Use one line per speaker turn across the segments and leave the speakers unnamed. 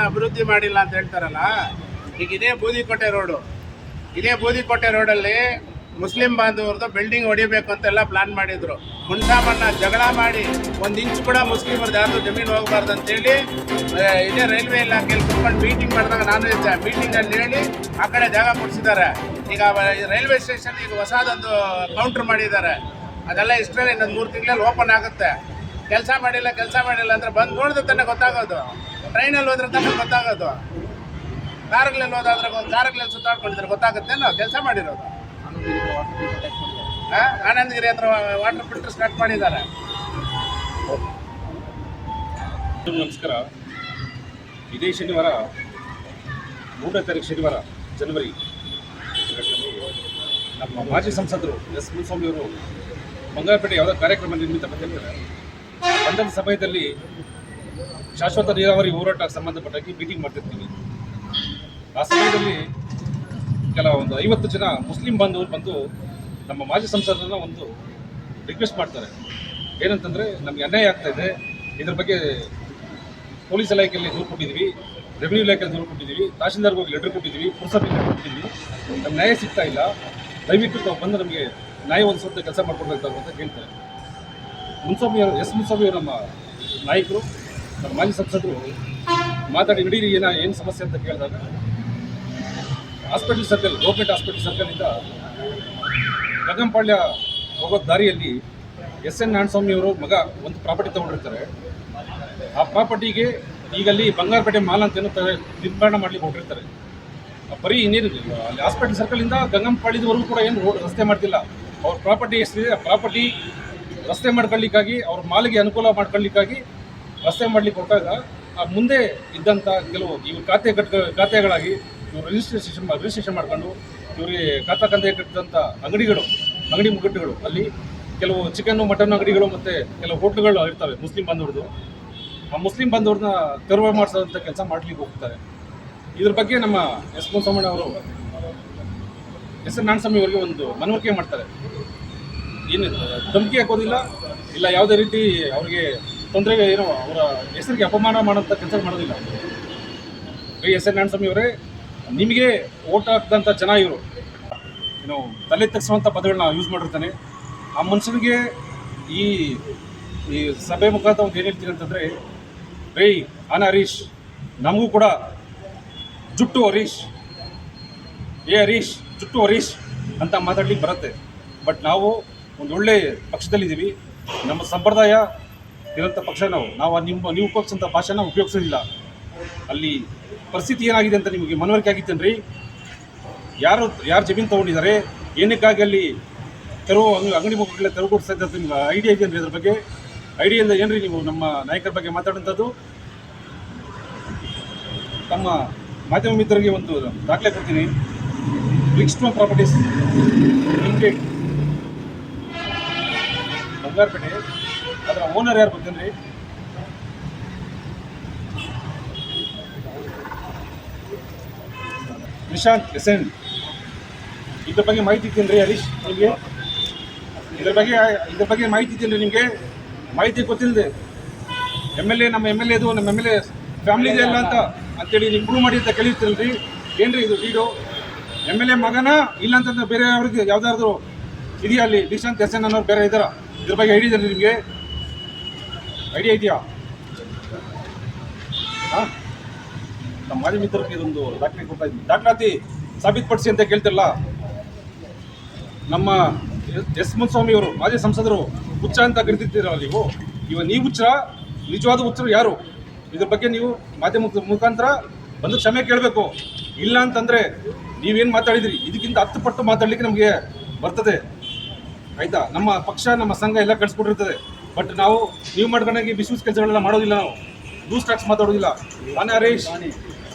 ಅಭಿವೃದ್ಧಿ ಮಾಡಿಲ್ಲ ಅಂತ ಹೇಳ್ತಾರಲ್ಲ. ಈಗ ಇದೇ ಬೂದಿಕೋಟೆ ರೋಡಲ್ಲಿ ಮುಸ್ಲಿಂ ಬಾಂಧವರದ್ದು ಬಿಲ್ಡಿಂಗ್ ಹೊಡಿಬೇಕು ಅಂತೆಲ್ಲ ಪ್ಲಾನ್ ಮಾಡಿದ್ರು. ಮುನ್ಸಾಮನ್ನ ಜಗಳ ಮಾಡಿ 1 ಇಂಚ್ ಕೂಡ ಮುಸ್ಲಿಮರದ್ದು ಯಾವುದು ಜಮೀನು ಹೋಗಬಾರ್ದು ಅಂತೇಳಿ ಇದೇ ರೈಲ್ವೆ ಇಲಾಖೆಯಲ್ಲಿ ಕುತ್ಕೊಂಡು ಮೀಟಿಂಗ್ ಮಾಡಿದಾಗ ನಾನು ಇದ್ದೆ. ಮೀಟಿಂಗಲ್ಲಿ ಹೇಳಿ ಆ ಕಡೆ ಜಾಗ ಕೊಡಿಸಿದ್ದಾರೆ. ಈಗ ರೈಲ್ವೆ ಸ್ಟೇಷನ್ ಈಗ ಹೊಸದೊಂದು ಕೌಂಟ್ರ್ ಮಾಡಿದ್ದಾರೆ. ಅದೆಲ್ಲ ಇಷ್ಟರಲ್ಲಿ ಇನ್ನೊಂದು 3 ತಿಂಗಳಲ್ಲಿ ಓಪನ್ ಆಗುತ್ತೆ. ಕೆಲಸ ಮಾಡಿಲ್ಲ ಅಂದರೆ ಬಂದು ನೋಡಿದ್ರೆ ತಾನೇ ಗೊತ್ತಾಗೋದು. ಟ್ರೈನಲ್ಲಿ ಹೋದ್ರೆ ತಾನೇ ಗೊತ್ತಾಗೋದು. ಕಾರುಗಳಲ್ಲಿ ಹೋದಾದ್ರೆ ಕಾರುಗಳಲ್ಲಿ ಸುತ್ತಾಡ್ಕೊಂಡಿದ್ರೆ ಗೊತ್ತಾಗುತ್ತೇನೋ ಕೆಲಸ ಮಾಡಿರೋದು. ಆನಂದಗಿರಿ ಹತ್ರ ವಾಟರ್ ಫಿಲ್ಟರ್ ಸ್ಟಾರ್ಟ್ ಮಾಡಿದ್ದಾರೆ.
ನಮಸ್ಕಾರ. ಇದೇ ಶನಿವಾರ 3ನೇ ತಾರೀಕು ಶನಿವಾರ ಜನವರಿ ನಮ್ಮ ಮಾಜಿ ಸಂಸದರು ಎಸ್ ಮುನಿಸ್ವಾಮಿ ಅವರು ಬಂಗಾರಪೇಟೆ ಯಾವುದೋ ಕಾರ್ಯಕ್ರಮ ನಿಮಿತ್ತ ಬಂದಿರ್ತಾರೆ. ಬಂದ ಸಮಯದಲ್ಲಿ ಶಾಶ್ವತ ನೀರಾವರಿ ಹೋರಾಟಕ್ಕೆ ಸಂಬಂಧಪಟ್ಟಾಗಿ ಮೀಟಿಂಗ್ ಮಾಡ್ತಿರ್ತೀವಿ. ಆ ಸಮಯದಲ್ಲಿ ಕೆಲವೊಂದು 50 ಜನ ಮುಸ್ಲಿಂ ಬಾಂಧವರು ಬಂದು ನಮ್ಮ ಮಾಜಿ ಸಂಸದರನ್ನ ಒಂದು ರಿಕ್ವೆಸ್ಟ್ ಮಾಡ್ತಾರೆ. ಏನಂತಂದರೆ ನಮಗೆ ಅನ್ಯಾಯ ಆಗ್ತಾಯಿದೆ, ಇದ್ರ ಬಗ್ಗೆ ಪೊಲೀಸ್ ಇಲಾಖೆಯಲ್ಲಿ ದೂರು ಕೊಟ್ಟಿದ್ದೀವಿ, ರೆವಿನ್ಯೂ ಇಲಾಖೆಯಲ್ಲಿ ದೂರು ಕೊಟ್ಟಿದ್ದೀವಿ, ತಹಶೀಲ್ದಾರ್ಗೆ ಹೋಗಿ ಲೆಟರ್ ಕೊಟ್ಟಿದ್ದೀವಿ, ಪುರಸಭೆಗೆ ಲೆಟರ್ ಕೊಟ್ಟಿದ್ದೀವಿ, ನಮ್ಗೆ ನ್ಯಾಯ ಸಿಗ್ತಾ ಇಲ್ಲ, ದಯವಿಟ್ಟು ತಾವು ಬಂದು ನಮಗೆ ನ್ಯಾಯ ಒದಗಿಸುವಂಥ ಕೆಲಸ ಮಾಡ್ಕೊಡ್ಬೇಕು ಅಂತ ಕೇಳ್ತಾರೆ. ಎಸ್ ಮುನಿಸ್ವಾಮಿ ಅವರು ನಮ್ಮ ನಾಯಕರು, ನಮ್ಮ ಮಾಜಿ ಸಂಸದರು ಮಾತಾಡಿ ನಡೀರಿ ಏನು ಸಮಸ್ಯೆ ಅಂತ ಕೇಳಿದಾಗ ಹಾಸ್ಪಿಟಲ್ ಸರ್ಕಲ್, ಗೌರ್ಮೆಂಟ್ ಹಾಸ್ಪಿಟಲ್ ಸರ್ಕಲಿಂದ ಗಂಗಂಪಾಳ್ಯ ಹೋಗೋ ದಾರಿಯಲ್ಲಿ SN ನಾರಾಯಣಸ್ವಾಮಿ ಅವರು ಮಗ ಒಂದು ಪ್ರಾಪರ್ಟಿ ತೊಗೊಂಡಿರ್ತಾರೆ. ಆ ಪ್ರಾಪರ್ಟಿಗೆ ಈಗಲ್ಲಿ ಬಂಗಾರಪೇಟೆ ಮಾಲ್ ಅಂತ ನಿರ್ಮಾಣ ಮಾಡಲಿಕ್ಕೆ ಹೊರಟಿರ್ತಾರೆ. ಬರೀ ಇನ್ನೇನಿಲ್ಲ, ಅಲ್ಲಿ ಹಾಸ್ಪಿಟಲ್ ಸರ್ಕಲಿಂದ ಗಂಗಂಪಾಳ್ಯದವರೆಗೂ ಕೂಡ ಏನು ರೋಡ್ ರಸ್ತೆ ಮಾಡ್ತಿಲ್ಲ. ಅವ್ರ ಪ್ರಾಪರ್ಟಿ ಎಷ್ಟಿದೆ ಆ ಪ್ರಾಪರ್ಟಿ ರಸ್ತೆ ಮಾಡ್ಕೊಳ್ಳಿಕ್ಕಾಗಿ, ಅವ್ರ ಮಾಲಿಗೆ ಅನುಕೂಲ ಮಾಡ್ಕೊಳ್ಳಿಕ್ಕಾಗಿ ರಸ್ತೆ ಮಾಡಲಿಕ್ಕೆ ಹೊರಟಾಗ ಆ ಮುಂದೆ ಇದ್ದಂಥ ಕೆಲವು ಇವ್ರ ಖಾತೆಗಳಾಗಿ ಇವರು ರಿಜಿಸ್ಟ್ರೇಷನ್ ಮಾಡ್ಕೊಂಡು ಇವರಿಗೆ ಕಂದೆ ಕಟ್ಟಿದಂಥ ಅಂಗಡಿ ಮುಗ್ಗಟ್ಟುಗಳು, ಅಲ್ಲಿ ಕೆಲವು ಚಿಕನ್ನು ಮಟನ್ ಅಂಗಡಿಗಳು ಮತ್ತು ಕೆಲವು ಹೋಟ್ಲುಗಳು ಇರ್ತವೆ ಮುಸ್ಲಿಂ ಬಾಂಧವ್ರದ್ದು. ಆ ಮುಸ್ಲಿಂ ಬಾಂಧವ್ರನ್ನ ತೆರವು ಮಾಡಿಸೋಂಥ ಕೆಲಸ ಮಾಡಲಿಕ್ಕೆ ಹೋಗ್ತಾರೆ. ಇದ್ರ ಬಗ್ಗೆ ನಮ್ಮ ಎಸ್ ಮುನಿಸ್ವಾಮಿ ಅವರು SN ನಾರಾಯಣಸ್ವಾಮಿ ಅವರಿಗೆ ಒಂದು ಮನವರಿಕೆ ಮಾಡ್ತಾರೆ. ಏನು ಧಮಕಿ ಹಾಕೋದಿಲ್ಲ, ಇಲ್ಲ ಯಾವುದೇ ರೀತಿ ಅವ್ರಿಗೆ ತೊಂದರೆಗೆ ಏನೋ ಅವರ ಹೆಸರಿಗೆ ಅಪಮಾನ ಮಾಡೋಂಥ ಕೆಲಸ ಮಾಡೋದಿಲ್ಲ. SN ನಾರಾಯಣಸ್ವಾಮಿ ಅವರೇ, ನಿಮಗೆ ಓಟ್ ಹಾಕಿದಂಥ ಜನ ಇವರು ಏನು ತಲೆ ತಗ್ಸುವಂಥ ಪದಗಳನ್ನ ಯೂಸ್ ಮಾಡಿರ್ತಾನೆ. ಆ ಮನುಷ್ಯನಿಗೆ ಈ ಸಭೆ ಮುಖಾಂತರ ಒಂದು ಏನು ಹೇಳ್ತೀನಿ ಅಂತಂದರೆ, ಹರೀಶ್ ನಮಗೂ ಕೂಡ ಜುಟ್ಟು ಹರೀಶ್ ಜುಟ್ಟು ಹರೀಶ್ ಅಂತ ಮಾತಾಡ್ಲಿಕ್ಕೆ ಬರುತ್ತೆ. ಬಟ್ ನಾವು ಒಂದು ಒಳ್ಳೆ ಪಕ್ಷದಲ್ಲಿದ್ದೀವಿ. ನಮ್ಮ ಸಂಪ್ರದಾಯ ಇರೋಂಥ ಪಕ್ಷ ನಾವು ನೀವು ಉಪಯೋಗಿಸೋಂಥ ಭಾಷೆನ ಉಪಯೋಗಿಸೋದಿಲ್ಲ. ಅಲ್ಲಿ ಪರಿಸ್ಥಿತಿ ಏನಾಗಿದೆ ಅಂತ ನಿಮಗೆ ಮನವರಿಕೆ ಆಗಿತ್ತೇನ್ರಿ? ಯಾರು ಜಮೀನು ತೊಗೊಂಡಿದ್ದಾರೆ, ಏನಕ್ಕಾಗಿ ಅಲ್ಲಿ ಅಂಗಡಿ ಮುಖಗಳೇ ತೆರವುಗೊಳಿಸ್ತಾ ಇದ್ದಾರೆ, ನಿಮ್ಗೆ ಐಡಿಯಾ ಇದೆಯೇನ್ರಿ? ಅದ್ರ ಬಗ್ಗೆ ಐಡಿಯಾ ಇಲ್ಲ ಏನ್ರಿ ನೀವು ನಮ್ಮ ನಾಯಕರ ಬಗ್ಗೆ ಮಾತಾಡೋಂಥದ್ದು? ತಮ್ಮ ಮಾಧ್ಯಮ ಮಿತ್ರರಿಗೆ ಒಂದು ದಾಖಲೆ ಕೊಡ್ತೀನಿ. ಬ್ರಿಕ್ಸ್ಟೋನ್ ಪ್ರಾಪರ್ಟೀಸ್ ಲಿಮಿಟೆಡ್ ಬಂಗಾರಪೇಟೆ, ಅದರ ಓನರ್ ಯಾರು ಗೊತ್ತೇನ್ರಿ? ನಿಶಾಂತ್ SN. ಇದ್ರ ಬಗ್ಗೆ ಮಾಹಿತಿ ಇತ್ತೇನ್ರಿ ಹರೀಶ್ ನಿಮಗೆ? ಇದ್ರ ಬಗ್ಗೆ ಮಾಹಿತಿ ಇತ್ತೇನ್ರಿ ನಿಮಗೆ? ಮಾಹಿತಿ ಗೊತ್ತಿಲ್ಲದೆ ನಮ್ಮ ಎಮ್ ಎಲ್ ಎ ಫ್ಯಾಮಿಲಿ ಇದೆ ಇಲ್ಲ ಅಂತೇಳಿ ನೀವು ಪ್ರೂವ್ ಮಾಡಿ ಅಂತ ಕೇಳಿರ್ತೀರಲ್ರಿ. ಏನ್ರಿ ಇದು ಡೀಡು? MLA ಮಗನ ಇಲ್ಲ ಅಂತಂದ್ರೆ ಬೇರೆ ಅವ್ರಿಗೆ ಯಾವುದಾದ್ರು ಇದೆಯಾ? ಅಲ್ಲಿ ನಿಶಾಂತ್ SN ಅನ್ನೋರು ಬೇರೆ ಇದ್ದಾರಾ? ಇದ್ರ ಬಗ್ಗೆ ಐಡಿಯಾ ಇದೆ ನಿಮಗೆ? ಐಡಿಯಾ ಇದೆಯಾ? ಹಾಂ, ನಮ್ಮ ಮಾಜಿ ಮಿತ್ರರಿಗೆ ಇದೊಂದು ದಾಖಲೆ ಕೊಡ್ತಾ ಇದ್ವಿ. ದಾಖಲಾತಿ ಸಾಬೀತುಪಡಿಸಿ ಅಂತ ಕೇಳ್ತಿರಲ್ಲ. ನಮ್ಮ ಎಸ್ ಮುನಿಸ್ವಾಮಿ ಅವರು ಮಾಜಿ ಸಂಸದರು ಹುಚ್ಚ ಅಂತ ಕರಿತಿರ್ತೀರಲ್ಲ ನೀವು ಹುಚ್ಚರ? ನಿಜವಾದ ಹುಚ್ಚರು ಯಾರು? ಇದ್ರ ಬಗ್ಗೆ ನೀವು ಮಾಧ್ಯಮ ಮುಖಾಂತರ ಬಂದು ಕ್ಷಮೆ ಕೇಳಬೇಕು. ಇಲ್ಲ ಅಂತಂದರೆ ನೀವೇನು ಮಾತಾಡಿದ್ರಿ ಇದಕ್ಕಿಂತ 10 ಪಟ್ಟು ಮಾತಾಡಲಿಕ್ಕೆ ನಮಗೆ ಬರ್ತದೆ, ಆಯಿತಾ? ನಮ್ಮ ಪಕ್ಷ, ನಮ್ಮ ಸಂಘ ಎಲ್ಲ ಕಳಿಸ್ಕೊಟ್ಟಿರ್ತದೆ. ಬಟ್ ನೀವು ಮಾಡ್ಕೊಂಡಾಗಿ ಬಿಸ್ನೆಸ್ ಕೆಲಸಗಳೆಲ್ಲ ಮಾಡೋದಿಲ್ಲ. ನಾವು ಲೂಸ್ ಟಾಕ್ಸ್ ಮಾತಾಡೋದಿಲ್ಲ. ನಾನು ಹರೀಶ್,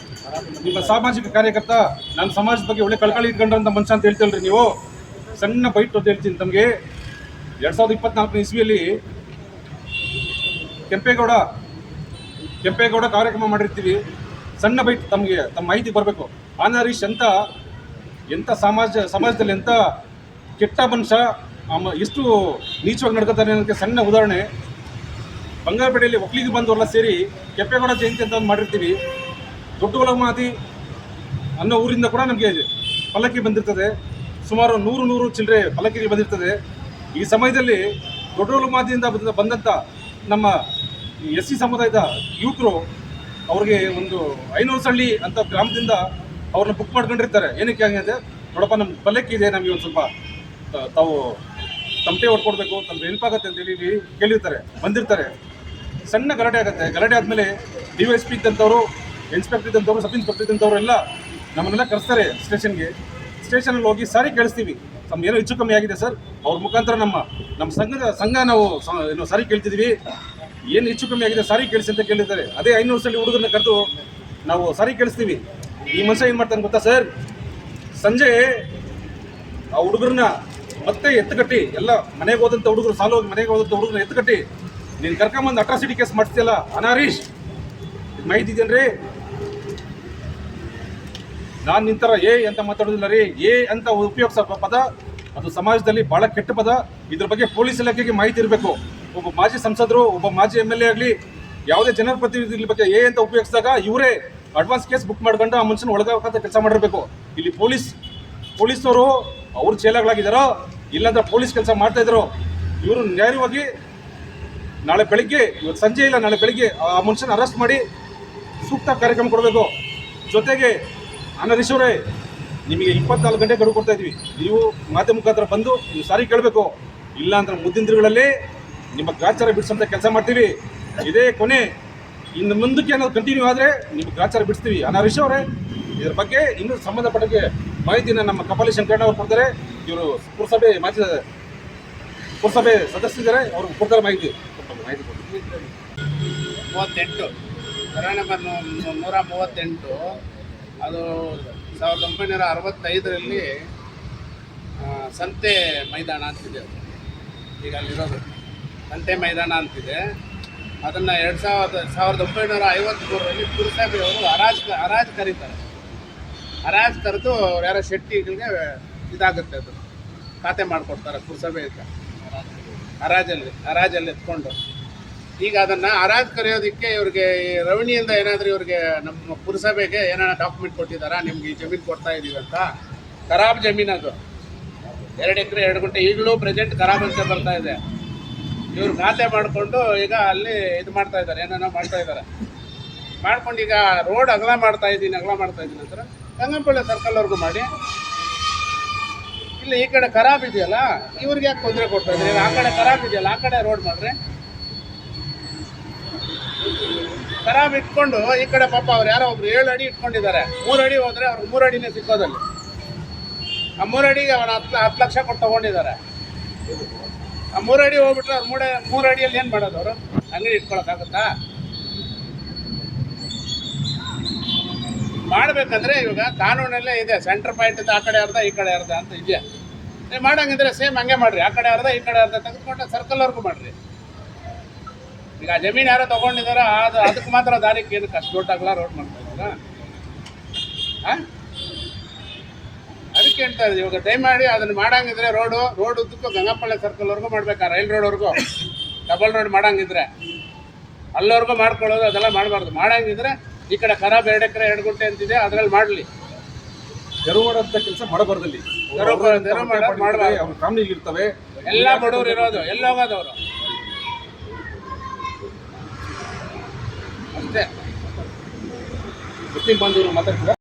ನಿಮ್ಮ ಸಾಮಾಜಿಕ ಕಾರ್ಯಕರ್ತ, ನಾನು ಸಮಾಜದ ಬಗ್ಗೆ ಒಳ್ಳೆ ಕಳ್ಕಳಿ ಇಟ್ಕೊಂಡ್ರಂಥ ಮನುಷ್ಯ ಅಂತ ಹೇಳ್ತೀರಲ್ರಿ ನೀವು. ಸಣ್ಣ ಬೈಟ್ ಅಂತ ಹೇಳ್ತೀನಿ ತಮಗೆ. 2024 ಇಸ್ವಿಯಲ್ಲಿ ಕೆಂಪೇಗೌಡ ಕಾರ್ಯಕ್ರಮ ಮಾಡಿರ್ತೀವಿ. ಸಣ್ಣ ಬೈಟ್ ತಮಗೆ, ತಮ್ಮ ಮಾಹಿತಿ ಬರಬೇಕು. ಹರೀಶ್ ಎಂಥ ಸಮಾಜದಲ್ಲಿ ಎಂಥ ಕೆಟ್ಟ ಮನುಷ್ಯ, ಎಷ್ಟು ನೀಚವಾಗಿ ನಡ್ಕೋತಾನೆ ಅನ್ನೋದಕ್ಕೆ ಸಣ್ಣ ಉದಾಹರಣೆ. ಬಂಗಾರಪೇಟೆಯಲ್ಲಿ ಒಕ್ಕಲಿಗೆ ಬಂದವರೆಲ್ಲ ಸೇರಿ ಕೆಂಪೇಗೌಡ ಜಯಂತಿ ಅಂತ ಒಂದು ಮಾಡಿರ್ತೀವಿ. ದೊಡ್ಡ ಒಳಮಾದಿ ಅನ್ನೋ ಊರಿಂದ ಕೂಡ ನಮಗೆ ಪಲ್ಲಕ್ಕಿ ಬಂದಿರ್ತದೆ. ಸುಮಾರು 100 ಚಿಲ್ಲರೆ ಪಲ್ಲಕ್ಕಿಗೆ ಬಂದಿರ್ತದೆ. ಈ ಸಮಯದಲ್ಲಿ ದೊಡ್ಡ ಒಳಮಾದಿಯಿಂದ ಬಂದಂಥ ನಮ್ಮ SC ಸಮುದಾಯದ ಯುವಕರು ಅವ್ರಿಗೆ ಒಂದು ಐನೂರಸಳ್ಳಿ ಅಂತ ಗ್ರಾಮದಿಂದ ಅವ್ರನ್ನ ಬುಕ್ ಮಾಡ್ಕೊಂಡಿರ್ತಾರೆ. ಏನಕ್ಕೆ ಹಂಗೆ ನೋಡಪ್ಪ, ನಮ್ಮ ಪಲ್ಲಕ್ಕಿ ಇದೆ, ನಮಗೆ ಒಂದು ಸ್ವಲ್ಪ ತಾವು ತಮಟೆ ಹೊಡ್ಕೊಡ್ಬೇಕು, ತಮ್ಗೆ ನೆನಪಾಗತ್ತೆ ಅಂತೇಳಿ ಕೇಳಿರ್ತಾರೆ, ಬಂದಿರ್ತಾರೆ. ಸಣ್ಣ ಗಲಾಟೆ ಆಗುತ್ತೆ. ಗಲಾಟೆ ಆದಮೇಲೆ DYSP ಇದ್ದಂಥವ್ರು, ಇನ್ಸ್ಪೆಕ್ಟರ್ ಇದ್ದಂಥವ್ರು, ಸಬ್ ಇನ್ಸ್ಪೆಕ್ಟರ್ ಇದ್ದಂಥವ್ರು ಎಲ್ಲ ನಮ್ಮನ್ನೆಲ್ಲ ಕರೆಸ್ತಾರೆ ಸ್ಟೇಷನ್ಗೆ. ಸ್ಟೇಷನಲ್ಲಿ ಹೋಗಿ ಸಾರಿ ಕೇಳಿಸ್ತೀವಿ, ಏನೋ ಹೆಚ್ಚು ಕಮ್ಮಿ ಆಗಿದೆ ಸರ್, ಅವ್ರ ಮುಖಾಂತರ ನಮ್ಮ ಸಂಘ ನಾವು ಏನೋ ಸಾರಿ ಕೇಳ್ತಿದ್ವಿ, ಏನು ಹೆಚ್ಚು ಕಮ್ಮಿ ಆಗಿದೆ ಸಾರಿ ಕೇಳಿಸಿ ಅಂತ ಕೇಳಿರ್ತಾರೆ. ಅದೇ 500 ಸಲ ಹುಡುಗರನ್ನ ಕರೆದು ನಾವು ಸಾರಿ ಕೇಳಿಸ್ತೀವಿ. ಈ ಮನುಷ್ಯ ಏನು ಮಾಡ್ತಾನೆ ಗೊತ್ತಾ ಸರ್, ಸಂಜೆ ಆ ಹುಡುಗರನ್ನ ಮತ್ತೆ ಎತ್ತುಕಟ್ಟಿ, ಎಲ್ಲ ಮನೆಗೆ ಹೋದಂಥ ಹುಡುಗರು, ಸಾಲು ಹೋಗಿ ಮನೆಗೆ ಹೋದಂಥ ಹುಡುಗರನ್ನ ಎತ್ತುಕಟ್ಟಿ, ನೀನು ಕರ್ಕೊಂಬಂದು ಅಟ್ರಾಸಿಟಿ ಕೇಸ್ ಮಾಡಿಸ್ತೀಯಲ್ಲ ಅನಾರೀಶ್, ಮಾಹಿತಿ ಇದೆಯನ್ರಿ, ನಾನು ನಿಂತರ ಅಂತ ಮಾತಾಡೋದಿಲ್ಲ ರೀ. ಅಂತ ಉಪಯೋಗಿಸೋ ಪದ ಅದು ಸಮಾಜದಲ್ಲಿ ಬಹಳ ಕೆಟ್ಟ ಪದ. ಇದ್ರ ಬಗ್ಗೆ ಪೊಲೀಸ್ ಇಲಾಖೆಗೆ ಮಾಹಿತಿ ಇರಬೇಕು. ಒಬ್ಬ ಮಾಜಿ ಸಂಸದರು, ಒಬ್ಬ ಮಾಜಿ MLA ಆಗಲಿ, ಯಾವುದೇ ಜನಪ್ರತಿನಿಧಿ ಬಗ್ಗೆ ಅಂತ ಉಪಯೋಗಿಸಿದಾಗ ಇವರೇ ಅಡ್ವಾನ್ಸ್ ಕೇಸ್ ಬುಕ್ ಮಾಡ್ಕೊಂಡು ಆ ಮನುಷ್ಯನ ಒಳಗಾಗಂತ ಕೆಲಸ ಮಾಡಿರಬೇಕು. ಇಲ್ಲಿ ಪೊಲೀಸವರು ಅವ್ರು ಚೇಲಾಗಳಾಗಿದ್ದಾರೋ, ಇಲ್ಲಾಂದ್ರೆ ಪೊಲೀಸ್ ಕೆಲಸ ಮಾಡ್ತಾ ಇದ್ರು. ಇವರು ನ್ಯಾಯವಾಗಿ ನಾಳೆ ಬೆಳಿಗ್ಗೆ, ಇವತ್ತು ಸಂಜೆ ಇಲ್ಲ ನಾಳೆ ಬೆಳಿಗ್ಗೆ ಆ ಮನುಷ್ಯನ ಅರೆಸ್ಟ್ ಮಾಡಿ ಸೂಕ್ತ ಕಾರ್ಯಕ್ರಮ ಕೊಡಬೇಕು. ಜೊತೆಗೆ ಅನರೀಶ್ ಅವರೇ, ನಿಮಗೆ 24 ಗಂಟೆ ಗಡುವು ಕೊಡ್ತಾ ಇದ್ವಿ. ನೀವು ಮಾಧ್ಯಮ ಮುಖಾಂತರ ಬಂದು ನೀವು ಸಾರಿ ಕೇಳಬೇಕು. ಇಲ್ಲ ಅಂದ್ರೆ ಮುಂದಿನ ದಿನಗಳಲ್ಲಿ ನಿಮ್ಮ ಗ್ರಾಚಾರ ಬಿಡಿಸೋಂಥ ಕೆಲಸ ಮಾಡ್ತೀವಿ. ಇದೇ ಕೊನೆ. ಇನ್ನು ಮುಂದಕ್ಕೆ ಏನಾದ್ರು ಕಂಟಿನ್ಯೂ ಆದರೆ ನಿಮ್ಗೆ ಗ್ರಾಚಾರ ಬಿಡಿಸ್ತೀವಿ. ಅನರೀಶ್ ಅವರೇ, ಇದ್ರ ಬಗ್ಗೆ ಇನ್ನೂ ಸಂಬಂಧಪಟ್ಟಕ್ಕೆ ಮಾಹಿತಿನ ನಮ್ಮ ಕಪಾಲಿ ಶಂಕರಣ್ಣ ಅವರು ಕೊಡ್ತಾರೆ. ಇವರು ಪುರಸಭೆ ಸದಸ್ಯರಿದ್ದಾರೆ, ಅವರು ಕೊಡ್ತಾರೆ ಮಾಹಿತಿ ಕೊಡ್ತಾರೆ.
38 ಕರ ನಂಬರ್ 138 ಅದು 1965ರಲ್ಲಿ ಸಂತೆ ಮೈದಾನ ಅಂತಿದೆ. ಈಗ ಅಲ್ಲಿರೋದು ಸಂತೆ ಮೈದಾನ ಅಂತಿದೆ. ಅದನ್ನು 1953ರಲ್ಲಿ ಪುರಸಭೆಯವರು ಹರಾಜು ಕರೀತಾರೆ. ಹರಾಜು ಕರೆದು ಯಾರೋ ಶೆಟ್ಟಿಗಳಿಗೆ ಇದಾಗುತ್ತೆ, ಅದು ಖಾತೆ ಮಾಡಿಕೊಡ್ತಾರೆ ಪುರಸಭೆಯಿಂದ ಹರಾಜಲ್ಲಿ ಎತ್ಕೊಂಡು. ಈಗ ಅದನ್ನು ಹರಾಜು ಕರೆಯೋದಕ್ಕೆ ಇವ್ರಿಗೆ ರೆವಿನ್ಯೂಯಿಂದ ಏನಾದರೂ ಇವ್ರಿಗೆ ನಮ್ಮ ಪುರಸಭೆಗೆ ಏನಾರ ಡಾಕ್ಯುಮೆಂಟ್ ಕೊಟ್ಟಿದ್ದಾರಾ, ನಿಮ್ಗೆ ಈ ಜಮೀನು ಕೊಡ್ತಾ ಇದ್ದೀವಿ ಅಂತ. ಖರಾಬ್ ಜಮೀನು ಅದು, 2 ಎಕರೆ 2 ಗುಂಟೆ ಈಗಲೂ ಪ್ರೆಸೆಂಟ್ ಖರಾಬ್ ಅಂತ ಬರ್ತಾ ಇದೆ. ಇವ್ರು ಖಾತೆ ಮಾಡಿಕೊಂಡು ಈಗ ಅಲ್ಲಿ ಇದು ಮಾಡ್ತಾ ಇದ್ದಾರೆ, ಏನೇನೋ ಮಾಡ್ತಾ ಇದ್ದಾರೆ. ಮಾಡ್ಕೊಂಡು ಈಗ ರೋಡ್ ಅಗಲ ಮಾಡ್ತಾ ಇದ್ದೀನಿ ನಂತರ ಗಂಗಂಪಳ್ಳಿ ಸರ್ಕಲ್ವರೆಗೂ ಮಾಡಿ, ಇಲ್ಲ ಈ ಕಡೆ ಖರಾಬ್ ಇದೆಯಲ್ಲ ಇವ್ರಿಗೆ ಯಾಕೆ ತೊಂದರೆ ಕೊಡ್ತಾ ಇದ್ದೀರಿ, ಆ ಕಡೆ ಖರಾಬ್ ಇದೆಯಲ್ಲ ಆ ಕಡೆ ರೋಡ್ ಮಾಡ್ರಿ. ಖರಾಬ್ ಇಟ್ಕೊಂಡು ಈ ಕಡೆ ಪಾಪ ಅವ್ರು ಯಾರೋ ಒಬ್ರು 7 ಅಡಿ ಇಟ್ಕೊಂಡಿದ್ದಾರೆ. 3 ಅಡಿ ಹೋದ್ರೆ ಅವ್ರಿಗೆ 3 ಅಡಿನೇ ಸಿಕ್ಕೋದಲ್ಲಿ. ಆ 3 ಅಡಿಗೆ ಅವನು 10 ಲಕ್ಷ ಕೊಟ್ಟು ತಗೊಂಡಿದ್ದಾರೆ. ಆ 3 ಅಡಿ ಹೋಗ್ಬಿಟ್ರೆ ಅವ್ರು 3 ಅಡಿಯಲ್ಲಿ ಏನು ಮಾಡೋದು, ಅವರು ಅಂಗಡಿ ಇಟ್ಕೊಳಕ್ಕಾಗುತ್ತಾ? ಮಾಡಬೇಕಂದ್ರೆ ಇವಾಗ ಕಾನೂನಲ್ಲೇ ಇದೆ, ಸೆಂಟ್ರ್ ಪಾಯಿಂಟ್ ಆ ಕಡೆ ಅರ್ಧ ಈ ಕಡೆ ಅರ್ಧ ಅಂತ ಇದೆಯಾ. ನೀವು ಮಾಡಂಗಿದ್ರೆ ಸೇಮ್ ಹಂಗೆ ಮಾಡಿರಿ, ಆ ಕಡೆ ಅರ್ಧ ಈ ಕಡೆ ಅರ್ಧ ತೆಗೆದುಕೊಂಡು ಸರ್ಕಲ್ವರೆಗೂ ಮಾಡಿರಿ. ಈಗ ಜಮೀನು ಯಾರೋ ತೊಗೊಂಡಿದಾರ, ಅದಕ್ಕೆ ಮಾತ್ರ ದಾರಿಗೆ ಏನಕ್ಕೆ ಅಷ್ಟು ದೊಡ್ಡಾಗಲ್ಲ ರೋಡ್ ಮಾಡ್ತಾ ಇದ್ದೀರಾ? ಅದಕ್ಕೆ ಹೇಳ್ತಾ ಇದ್ದೀವಿ, ಇವಾಗ ಟೈಮ್ ಮಾಡಿ ಅದನ್ನು ಮಾಡಂಗಿದ್ರೆ ರೋಡ್ ಉದ್ದಕ್ಕೂ ಗಂಗಪಳ್ಳಿ ಸರ್ಕಲ್ವರೆಗೂ ಮಾಡ್ಬೇಕಾ, ರೈಲ್ ರೋಡ್ವರೆಗೂ ಡಬಲ್ ರೋಡ್ ಮಾಡಂಗಿದ್ರೆ ಅಲ್ಲಿವರೆಗೂ ಮಾಡ್ಕೊಳ್ಳೋದು, ಅದೆಲ್ಲ ಮಾಡಬಾರ್ದು. ಮಾಡಂಗಿದ್ರೆ ಈ ಕಡೆ ಖರಾಬ್ 2 ಎಕರೆ 2 ಗುಂಟೆ ಅಂತಿದೆ, ಅದ್ರಲ್ಲಿ ಮಾಡಲಿ.
ತೆರವು ಮಾಡೋಂಥ ಕೆಲಸ ಮಾಡಬಾರ್ದಲ್ಲಿ,
ಮಾಡಬಾರ್ದು.
ಅವ್ರ ಫ್ಯಾಮಿಲಿ ಇರ್ತವೆ,
ಎಲ್ಲ ಬಡವರು ಇರೋದು, ಎಲ್ಲ ಹೋಗೋದವರು ಅಷ್ಟೇ.
ಮುಸ್ಲಿಂ ಬಾಂಧವರು ಮಾತಾಡ್ತೀರಾ?